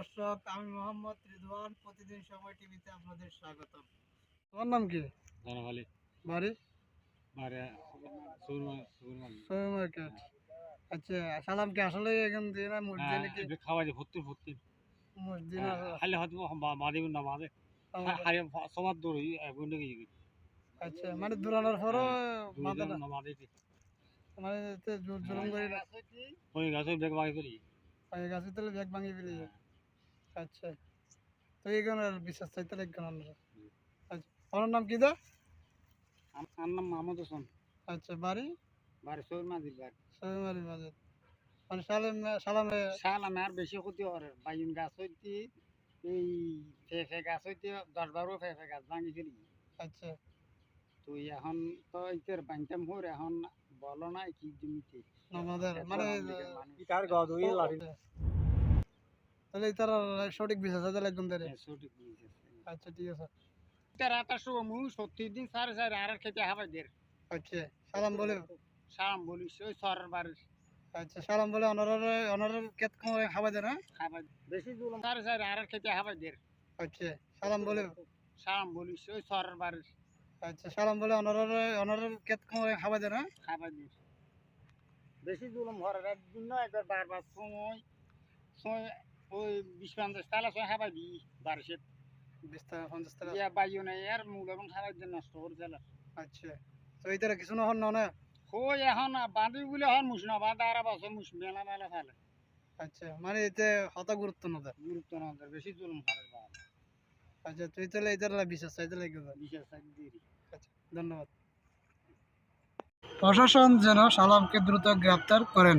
দর্শক, আমি মোহাম্মদ রিদওয়ান, প্রতিদিন সময় টিভিতে আপনাদের স্বাগতম। তোমার নাম কি? বাড়ি সুপারমার্কেট। আচ্ছা, সালাম কি আসলে এখান দিয়ে না মসজিদে নাকি? খাওয়া যায় ভর্তি ভর্তি মসজিদ খালি হয়তো মাদিব না মাদে হারি সমাজ দূর গুন্ডে গিয়ে আচ্ছা, মানে দূরানোর পরও মাথা না, মাদে মানে জুলুম করে ওই গাছের ব্যাগ ভাঙি করি গাছের তলে ব্যাগ ভাঙিয়ে ফেলি। আচ্ছা, তো এইখানে বিশ্বাস চাইতে লাগবেন আপনারা। আচ্ছা, ওনার নাম কি দা? আমার নাম মাহমুদ হোসেন। আচ্ছা, বাড়ি বাড়ি সৈর মাদির বাড়ি সৈমারি বাজার। মানে সালামে আর বেশি ক্ষতি করে বাইন গাছ হইতে এই ফেফে গাছ হইতে 10-12 ফেফে গাছ ভাঙি ফেলি। আচ্ছা, তুই এখন তো ইতের বাঞ্চাম হর এখন বলো না কি জমিতে আমাদের মানে ইটার গদ হই লাড়ি তাহলে তার সঠিক বিশ্বাস আছে লাগবেন তারে। সঠিক বুঝছে। আচ্ছা, ঠিক আছে। তার আটা শুভ মু 70 দিন সাড়ে সাড়ে আর খেতে হাবাই দের। আচ্ছা, সালাম বলে সালাম বলিস ওই সরের বাড়ির। আচ্ছা, সালাম বলে অনারের কেত করে খাওয়া দেয় না? হাবাই বেশি জুলুম সাড়ে সাড়ে আর খেতে হাবাই দের। আচ্ছা, সালাম বলে সালাম বলিস ওই সরের বাড়ির। আচ্ছা, সালাম বলে অনারের কেত করে খাওয়া দেয় না? হাবাই দের বেশি জুলুম ঘরের একদিন না একবার বারবার সময় সময় ওই 20-50 তালা সময় হাবাই দি বারিশে 20 টাকা 50 টাকা। ইয়া বাইও না আর মূল এখন হাবাই দিয়ে নষ্ট করে ফেলা। আচ্ছা, তো এইটার কিছু না হন না? হই এখন বাঁধি বলে হন মুস না বাঁধা আর বছর মুস মেলা মেলা ফেলে। আচ্ছা, মানে এতে হত গুরুত্ব না দেয়। গুরুত্ব না দেয় বেশি জুলুম ঘরের বাদ। আচ্ছা, তুই তাহলে এইটার বিশ্বাস চাইতে লাগবে। বিশেষ একদিন আচ্ছা, ধন্যবাদ। প্রশাসন যেন সালামকে দ্রুত গ্রেপ্তার করেন।